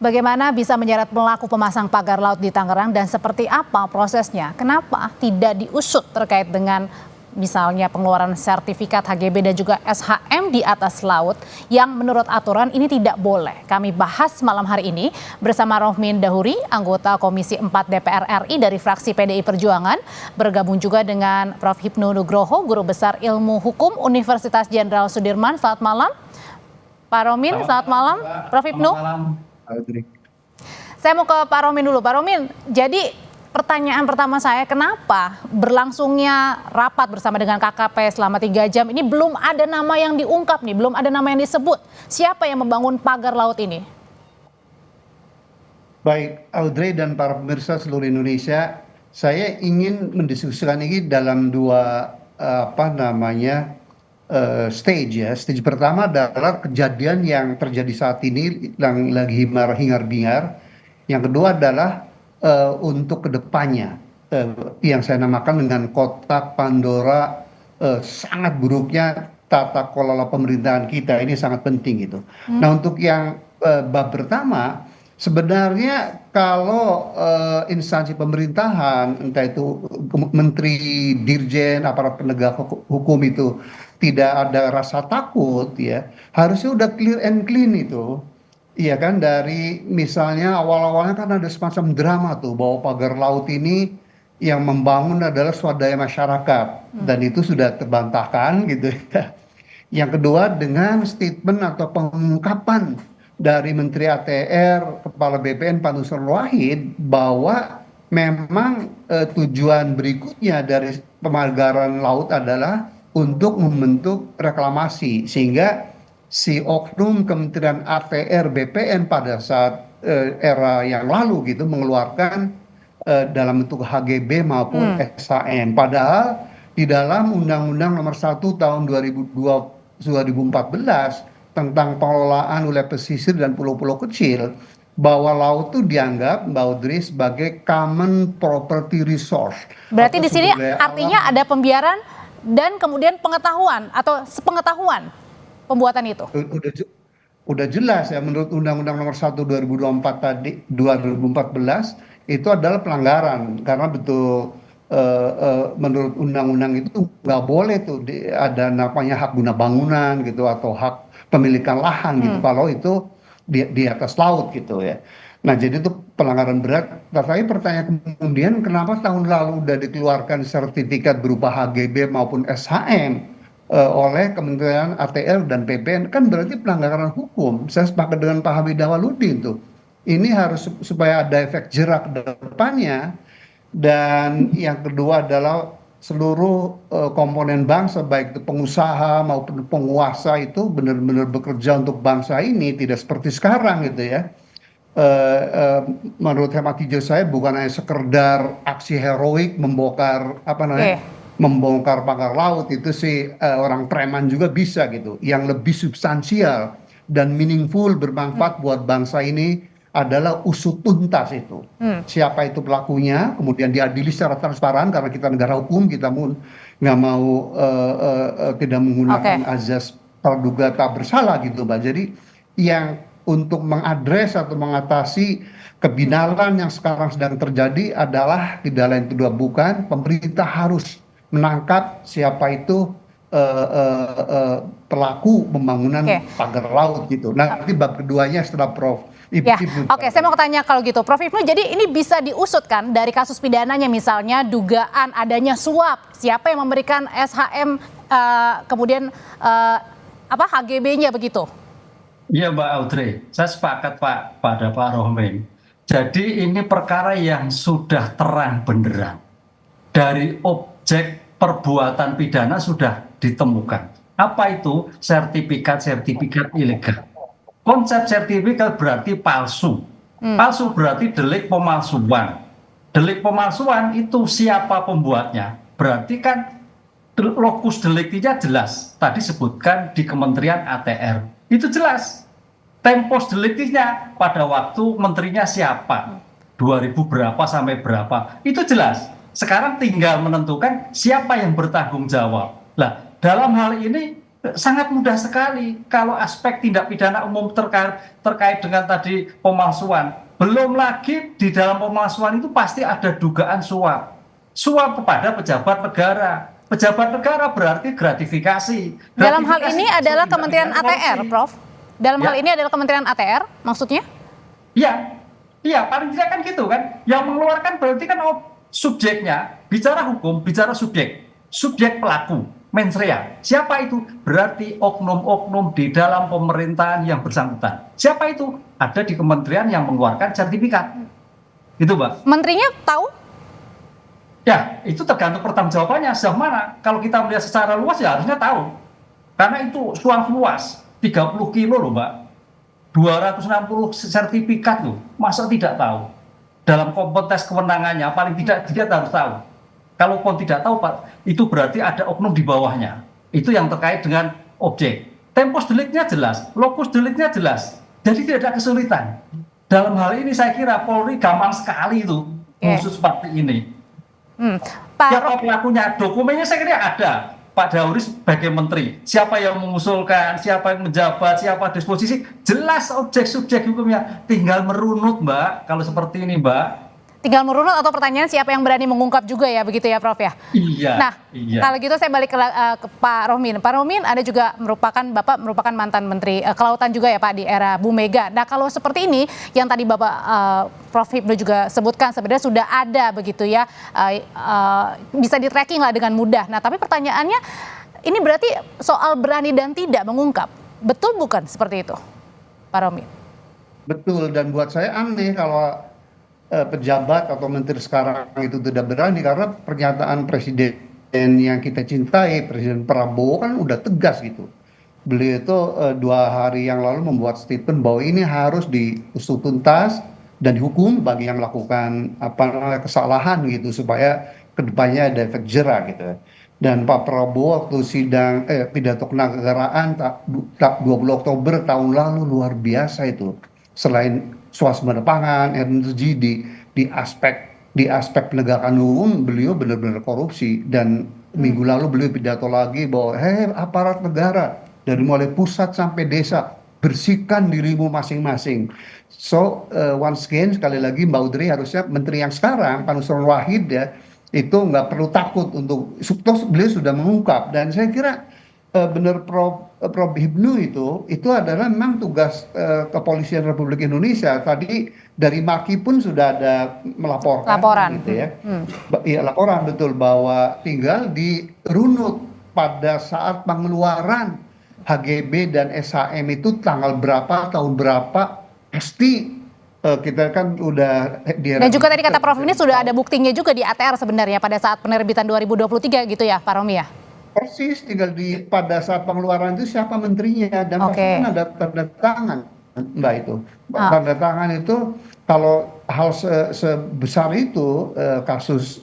Bagaimana bisa menyeret pelaku pemasang pagar laut di Tangerang dan seperti apa prosesnya? Kenapa tidak diusut terkait dengan misalnya pengeluaran sertifikat HGB dan juga SHM di atas laut yang menurut aturan ini tidak boleh. Kami bahas malam hari ini bersama Rohmin Dahuri, anggota Komisi 4 DPR RI dari fraksi PDI Perjuangan, bergabung juga dengan Prof. Hipnu Nugroho, Guru Besar Ilmu Hukum Universitas Jenderal Sudirman. Selamat malam, Pak Rohmin. Selamat malam, Prof. Hipnu. Saya mau ke Pak Rohmin dulu. Pak Rohmin, jadi pertanyaan pertama saya, kenapa berlangsungnya rapat bersama dengan KKP selama 3 jam ini belum ada nama yang diungkap nih, belum ada nama yang disebut. Siapa yang membangun pagar laut ini? Baik, Audrey dan para pemirsa seluruh Indonesia, saya ingin mendiskusikan ini dalam dua stage ya. Stage pertama adalah kejadian yang terjadi saat ini yang lagi hingar-bingar. Yang kedua adalah untuk kedepannya yang saya namakan dengan kotak Pandora, sangat buruknya tata kelola pemerintahan kita ini sangat penting gitu. Nah, untuk yang bab pertama, sebenarnya kalau instansi pemerintahan, entah itu menteri, dirjen, aparat penegak hukum itu tidak ada rasa takut ya, harusnya udah clear and clean itu. Iya kan, dari misalnya awal-awalnya kan ada semacam drama tuh bahwa pagar laut ini yang membangun adalah swadaya masyarakat dan itu sudah terbantahkan gitu ya. Yang kedua dengan statement atau pengungkapan dari Menteri ATR, Kepala BPN Pak Nusron Wahid bahwa memang tujuan berikutnya dari pemagaran laut adalah untuk membentuk reklamasi, sehingga si oknum Kementerian ATR BPN pada saat era yang lalu gitu mengeluarkan dalam bentuk HGB maupun SHM. Padahal di dalam Undang-Undang Nomor 1 Tahun 2014 tentang pengelolaan wilayah pesisir dan pulau-pulau kecil, bahwa laut itu dianggap, Mbak Audrey, sebagai common property resource. Berarti di sini artinya ada pembiaran dan kemudian pengetahuan atau sepengetahuan pembuatan itu. Udah jelas ya, menurut Undang-Undang Nomor 1 2024 tadi 2014 itu adalah pelanggaran karena betul menurut undang-undang itu nggak boleh tuh ada namanya hak guna bangunan gitu atau hak pemilikan lahan gitu kalau itu di atas laut gitu ya. Nah, jadi itu pelanggaran berat. Tapi pertanyaan kemudian, kenapa tahun lalu udah dikeluarkan sertifikat berupa HGB maupun SHM oleh Kementerian ATR dan PPN? Kan berarti pelanggaran hukum. Saya sepakat dengan Pak Hamid Awaludin tuh. Ini harus supaya ada efek jerak ke depannya. Dan yang kedua adalah seluruh komponen bangsa, baik itu pengusaha maupun penguasa, itu benar-benar bekerja untuk bangsa ini, tidak seperti sekarang gitu ya. Menurut hemat hijau saya bukan hanya sekedar aksi heroik membongkar membongkar pagar laut, itu sih orang preman juga bisa gitu. Yang lebih substansial dan meaningful, bermanfaat buat bangsa ini adalah usut tuntas itu. Siapa itu pelakunya, kemudian diadili secara transparan, karena kita negara hukum, kita nggak mau tidak menggunakan azas praduga tak bersalah gitu, Mbak. Jadi yang untuk mengadres atau mengatasi kebinalan yang sekarang sedang terjadi adalah tidak lain tidak bukan pemerintah harus menangkap siapa itu pelaku pembangunan pagar laut gitu. Nanti bab keduanya setelah Prof. Oke, saya mau tanya kalau gitu, Prof. Hipnu, jadi ini bisa diusut kan dari kasus pidananya, misalnya dugaan adanya suap, siapa yang memberikan SHM kemudian HGB-nya begitu? Iya, Mbak Audrey, saya sepakat pada Pak Rohmin. Jadi ini perkara yang sudah terang benderang. Dari objek perbuatan pidana sudah ditemukan. Apa itu? Sertifikat ilegal. Konsep sertifikat berarti palsu. Palsu berarti delik pemalsuan. Delik pemalsuan itu siapa pembuatnya? Berarti kan lokus deliktinya jelas. Tadi sebutkan di Kementerian ATR. Itu jelas. Tempos deliktinya pada waktu menterinya siapa. 2000 berapa sampai berapa. Itu jelas. Sekarang tinggal menentukan siapa yang bertanggung jawab. Nah, dalam hal ini sangat mudah sekali kalau aspek tindak pidana umum terkait dengan tadi pemalsuan. Belum lagi di dalam pemalsuan itu pasti ada dugaan suap. Suap kepada pejabat negara. Pejabat negara berarti gratifikasi. Dalam hal Gratifikasi ini itu adalah tindak Kementerian pidana ATR, korupsi. Prof. Dalam hal Ya. ini adalah Kementerian ATR, maksudnya? Iya, iya paling tidak kan gitu kan. Yang mengeluarkan berarti kan subjeknya, bicara hukum, bicara subjek pelaku, mens rea. Siapa itu? Berarti oknum-oknum di dalam pemerintahan yang bersangkutan. Siapa itu? Ada di kementerian yang mengeluarkan sertifikat. Itu, Mbak. Menterinya tahu? Ya, itu tergantung pertanggungjawabannya sejauh mana. Kalau kita melihat secara luas ya harusnya tahu. Karena itu suam luas, 30 kilo loh, Mbak. 260 sertifikat loh. Masa tidak tahu? Dalam kompetens kewenangannya paling tidak dia harus tahu. Kalau pun tidak tahu, Pak, itu berarti ada oknum di bawahnya. Itu yang terkait dengan objek. Tempus deliknya jelas, lokus deliknya jelas. Jadi tidak ada kesulitan. Dalam hal ini saya kira Polri gampang sekali itu khusus seperti ini. Pak Siapa pelakunya? Dokumennya saya kira ada. Pak Dauri sebagai menteri. Siapa yang mengusulkan, siapa yang menjabat, siapa disposisi. Jelas objek subjek hukumnya. Tinggal merunut, Mbak. Kalau seperti ini, Mbak. tinggal merunut atau pertanyaan siapa yang berani mengungkap juga ya, begitu ya Prof ya? Iya. Nah, iya. kalau gitu saya balik ke Pak Rohmin. Pak Rohmin, Anda juga Bapak merupakan mantan Menteri Kelautan juga ya Pak di era Bu Mega. Nah, kalau seperti ini yang tadi Bapak Prof Hipnu juga sebutkan sebenarnya sudah ada begitu ya, bisa di-tracking lah dengan mudah. Nah, tapi pertanyaannya ini berarti soal berani dan tidak mengungkap. Betul bukan seperti itu, Pak Rohmin? Betul, dan buat saya aneh kalau pejabat atau menteri sekarang itu tidak berani, karena pernyataan presiden yang kita cintai, Presiden Prabowo kan udah tegas gitu. Beliau itu 2 hari yang lalu membuat statement bahwa ini harus diusut tuntas dan dihukum bagi yang melakukan kesalahan gitu, supaya kedepannya ada efek jera gitu. Dan Pak Prabowo waktu sidang pidato kenegaraan 20 Oktober tahun lalu luar biasa itu. Selain suasembada pangan, energi di aspek penegakan hukum, beliau benar-benar korupsi. Dan minggu lalu beliau pidato lagi bahwa aparat negara dari mulai pusat sampai desa, bersihkan dirimu masing-masing. So once again, sekali lagi Mbak Udri, harusnya menteri yang sekarang Pak Nusron Wahid ya, itu nggak perlu takut untuk, beliau sudah mengungkap. Dan saya kira benar Prof Hipnu itu adalah memang tugas Kepolisian Republik Indonesia. Tadi dari Maki pun sudah ada melaporkan gitu ya. Iya, laporan betul, bahwa tinggal dirunut pada saat pengeluaran HGB dan SHM itu tanggal berapa, tahun berapa, pasti kita kan udah Dan juga tadi kata Prof ini sudah ada buktinya juga di ATR sebenarnya pada saat penerbitan 2023 gitu ya Pak Romi ya? Persis, tinggal pada saat pengeluaran itu siapa menterinya, dan pasti kan ada tanda tangan, Mbak, itu. Tanda tangan itu kalau hal sebesar itu, kasus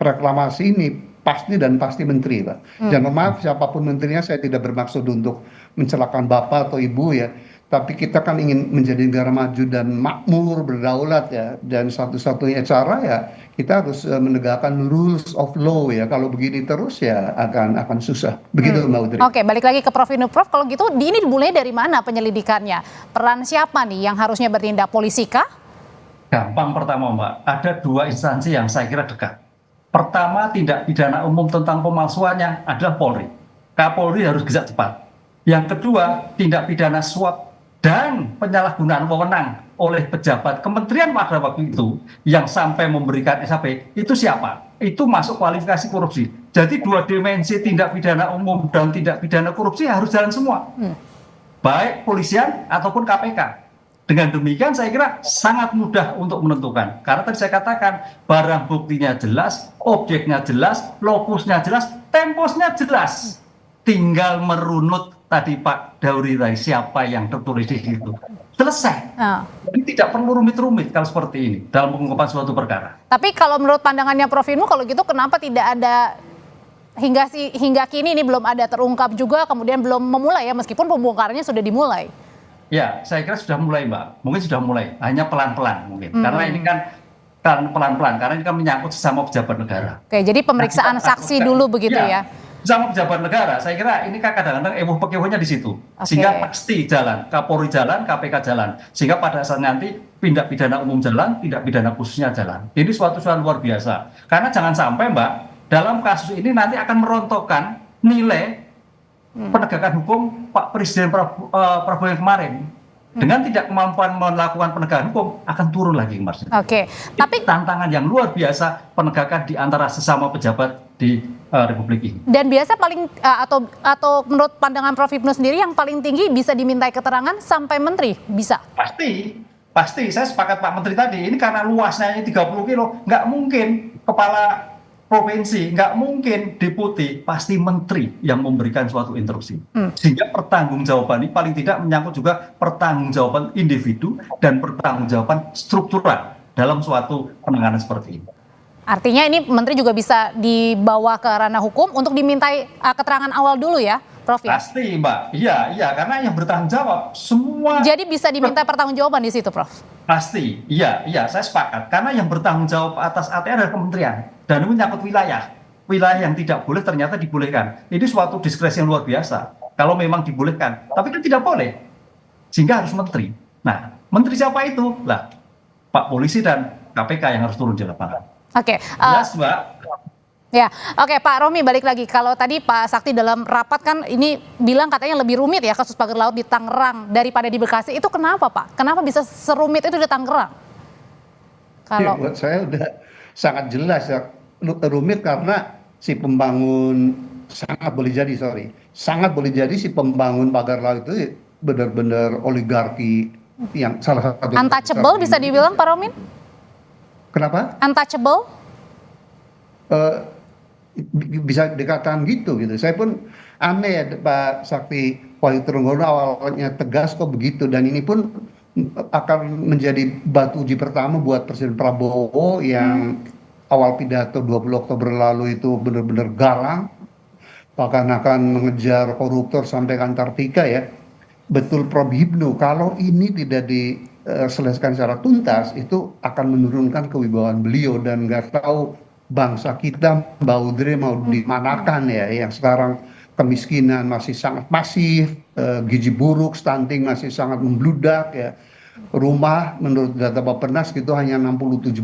reklamasi ini pasti menteri, Pak. Jangan maaf siapapun menterinya, saya tidak bermaksud untuk mencelakakan Bapak atau Ibu ya. Tapi kita kan ingin menjadi negara maju dan makmur, berdaulat ya. Dan satu-satunya cara ya kita harus menegakkan rules of law ya. Kalau begini terus ya akan susah. Begitu Mbak Udri. Oke, balik lagi ke Prof Hipnu. Prof, kalau gitu ini dimulai dari mana penyelidikannya? Peran siapa nih yang harusnya bertindak, polisi kah? Gampang pertama Mbak, ada 2 instansi yang saya kira dekat. Pertama, tindak pidana umum tentang pemalsuannya adalah Polri. Kapolri harus gerak cepat. Yang kedua, tindak pidana suap dan penyalahgunaan wewenang oleh pejabat kementerian pada waktu itu yang sampai memberikan SHP, itu siapa? Itu masuk kualifikasi korupsi. Jadi 2 dimensi tindak pidana umum dan tindak pidana korupsi harus jalan semua. Baik polisian ataupun KPK. Dengan demikian saya kira sangat mudah untuk menentukan. Karena tadi saya katakan barang buktinya jelas, objeknya jelas, lokusnya jelas, temposnya jelas. Tinggal merunut tadi Pak Dauri Rai siapa yang tertulis di situ. Selesai. Jadi tidak perlu rumit-rumit kalau seperti ini dalam pengungkapan suatu perkara. Tapi kalau menurut pandangannya Prof Hipnu, kalau gitu kenapa tidak ada hingga kini ini belum ada terungkap juga, kemudian belum memulai ya, meskipun pembongkarannya sudah dimulai? Ya, saya kira sudah mulai Mbak. Mungkin sudah mulai, hanya pelan-pelan mungkin. Karena ini kan pelan-pelan, karena ini kan menyangkut sesama pejabat negara. Oke, jadi pemeriksaan saksi dulu begitu ya? sama pejabat negara. Saya kira ini kan kadang-kadang ewoh-pekewohnya di situ. Oke. Sehingga pasti jalan, Kapolri jalan, KPK jalan. Sehingga pada saat nanti tindak pidana umum jalan, tindak pidana khususnya jalan. Ini suatu hal luar biasa. Karena jangan sampai Mbak, dalam kasus ini nanti akan merontokkan nilai penegakan hukum Pak Presiden Prabowo yang kemarin. Dengan tidak kemampuan melakukan penegakan hukum akan turun lagi, Mas. Oke, tapi Itu tantangan yang luar biasa penegakan di antara sesama pejabat di Republik ini. dan biasa paling atau menurut pandangan Prof Hipnu sendiri yang paling tinggi bisa dimintai keterangan sampai menteri, bisa? Pasti. Saya sepakat Pak Menteri tadi. Ini karena luasnya ini 30 kilo, nggak mungkin kepala provinsi, nggak mungkin deputi, pasti menteri yang memberikan suatu instruksi. Sehingga pertanggungjawaban ini paling tidak menyangkut juga pertanggungjawaban individu dan pertanggungjawaban struktural dalam suatu penanganan seperti ini. Artinya ini menteri juga bisa dibawa ke ranah hukum untuk dimintai keterangan awal dulu ya, Prof ya? Pasti Mbak, iya, karena yang bertanggung jawab semua. Jadi bisa diminta pertanggungjawaban di situ, Prof? Pasti, iya, saya sepakat. Karena yang bertanggung jawab atas ATR adalah kementerian. Dan ini menyangkut wilayah. Wilayah yang tidak boleh ternyata dibolehkan. Ini suatu diskresi yang luar biasa. Kalau memang dibolehkan. Tapi kan tidak boleh. Sehingga harus menteri. Nah, menteri siapa itu? Lah, Pak Polisi dan KPK yang harus turun di lapangan. Oke. Jelas, Mbak. Ya, oke Pak Romi, balik lagi. Kalau tadi Pak Sakti dalam rapat kan ini bilang katanya lebih rumit ya kasus pagar laut di Tangerang daripada di Bekasi. Itu kenapa Pak? Kenapa bisa serumit itu di Tangerang? Ya, buat saya udah sangat jelas ya, rumit karena si pembangun sangat boleh jadi si pembangun pagar laut itu benar-benar oligarki yang salah satu Untouchable bisa dibilang Pak Romin? Kenapa? Untouchable? Bisa dikatakan gitu. Saya pun aneh ya Pak Sakti Wahyu-Trenggono awalnya tegas kok begitu, dan ini pun akan menjadi batu uji pertama buat Presiden Prabowo yang awal pidato 20 Oktober lalu itu benar-benar galang, bahkan akan mengejar koruptor sampai ke Antartika ya. Betul Prof Hipnu, kalau ini tidak diselesaikan secara tuntas itu akan menurunkan kewibawaan beliau, dan nggak tahu bangsa kita Mbak Audrey mau dimanakan ya, yang sekarang kemiskinan masih sangat masif, gizi buruk, stunting masih sangat membludak ya. Rumah menurut data Bappenas gitu hanya 67%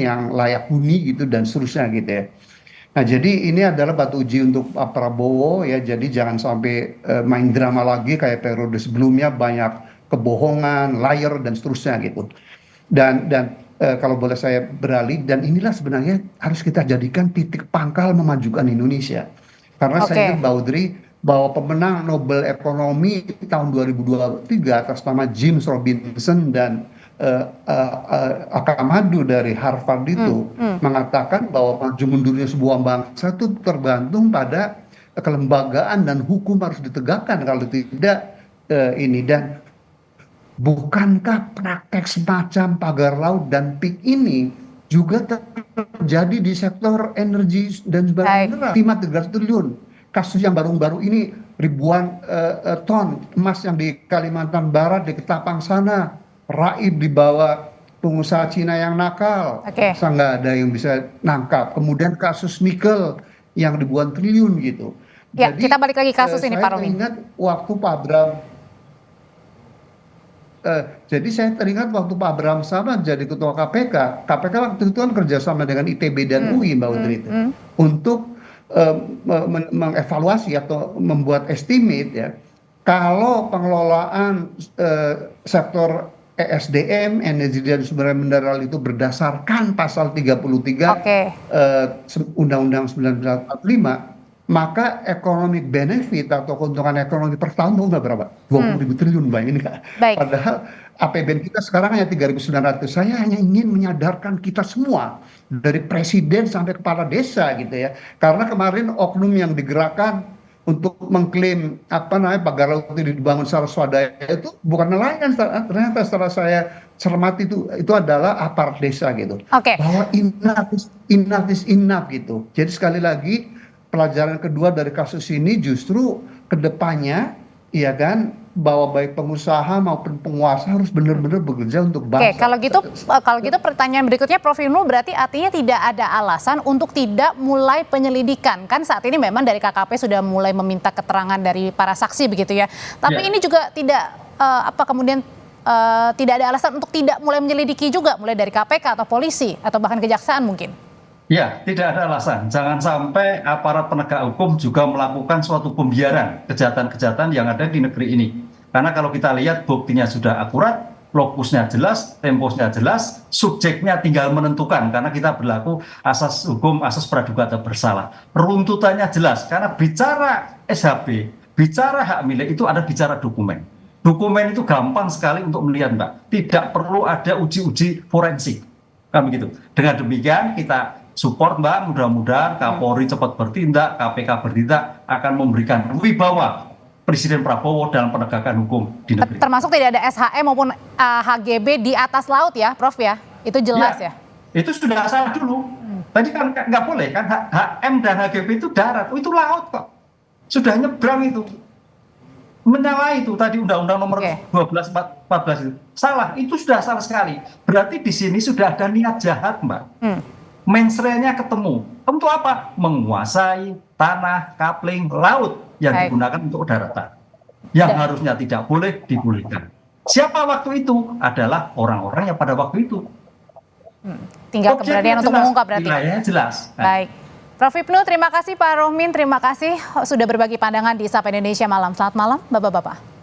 yang layak huni gitu, dan seterusnya gitu ya. Nah, jadi ini adalah batu uji untuk Pak Prabowo ya, jadi jangan sampai main drama lagi kayak periode sebelumnya, banyak kebohongan, liar dan seterusnya gitu. Dan kalau boleh saya beralih, dan inilah sebenarnya harus kita jadikan titik pangkal memajukan Indonesia. Karena saya ingat Mbak Audrey bahwa pemenang Nobel Ekonomi tahun 2023 atas nama James Robinson dan Akamadu dari Harvard itu mengatakan bahwa maju mundurnya sebuah bangsa itu tergantung pada kelembagaan dan hukum harus ditegakkan, kalau tidak ini. Dan bukankah praktek semacam pagar laut dan PIK ini juga terjadi di sektor energi dan sumber mineral? 300 triliun. Kasus yang baru-baru ini ribuan ton emas yang di Kalimantan Barat, di Ketapang sana, raib di bawah pengusaha Cina yang nakal. Nggak ada yang bisa nangkap. Kemudian kasus nikel yang ribuan triliun gitu. Ya, jadi, kita balik lagi kasus ini Pak Romi. Saya teringat waktu Pak Abraham Samad jadi ketua KPK. KPK waktu itu kan kerjasama dengan ITB dan UI Mbak Audrey itu untuk mengevaluasi atau membuat estimate ya, kalau pengelolaan sektor ESDM, energi dan sumber mineral itu berdasarkan pasal 33 Undang-Undang 1945, maka economic benefit atau keuntungan ekonomi per tahun itu berapa? 20.000 triliun Mbak, ini Kak. Padahal APBN kita sekarang hanya 3.900. Saya hanya ingin menyadarkan kita semua dari presiden sampai kepala desa gitu ya. Karena kemarin oknum yang digerakkan untuk mengklaim pagar laut itu dibangun secara swadaya itu bukan nelayan, ternyata setelah saya cermati itu adalah aparat desa gitu. Bahwa enough is enough gitu. Jadi sekali lagi pelajaran kedua dari kasus ini justru kedepannya ya kan, bahwa baik pengusaha maupun penguasa harus benar-benar bekerja untuk Oke, bangsa. kalau gitu pertanyaan berikutnya Prof Ibnu, berarti artinya tidak ada alasan untuk tidak mulai penyelidikan. Kan saat ini memang dari KKP sudah mulai meminta keterangan dari para saksi begitu ya. Tapi ini juga tidak tidak ada alasan untuk tidak mulai menyelidiki juga, mulai dari KPK atau polisi atau bahkan kejaksaan mungkin. Ya, tidak ada alasan. Jangan sampai aparat penegak hukum juga melakukan suatu pembiaran kejahatan-kejahatan yang ada di negeri ini. Karena kalau kita lihat buktinya sudah akurat, lokusnya jelas, temposnya jelas, subjeknya tinggal menentukan karena kita berlaku asas hukum, asas praduga tak bersalah. Runtutannya jelas karena bicara SHB, bicara hak milik itu ada bicara dokumen. Dokumen itu gampang sekali untuk melihat, Mbak. Tidak perlu ada uji-uji forensik. Kan begitu. Dengan demikian kita support, Mbak, mudah-mudahan Kapolri cepat bertindak, KPK bertindak, akan memberikan wibawa Presiden Prabowo dalam penegakan hukum di negeri. Termasuk tidak ada SHM maupun HGB di atas laut ya, Prof ya? Itu jelas ya? Itu sudah salah dulu. Tadi kan nggak boleh kan, HM dan HGB itu darat, itu laut kok. Sudah nyebrang itu. Menyalahi itu tadi Undang-Undang nomor 12/14 itu. Salah, itu sudah salah sekali. Berarti di sini sudah ada niat jahat, Mbak. Mensreanya ketemu. Untuk apa? Menguasai tanah, kapling, laut yang digunakan untuk daratan. Yang harusnya tidak boleh dibolehkan. Siapa waktu itu? Adalah orang-orang yang pada waktu itu. Tinggal keberanian untuk mengungkap berarti. Wilayahnya jelas. Baik. Prof Ibnu, terima kasih Pak Rohmin, terima kasih sudah berbagi pandangan di Sapa Indonesia Malam. Selamat malam, Bapak-Bapak.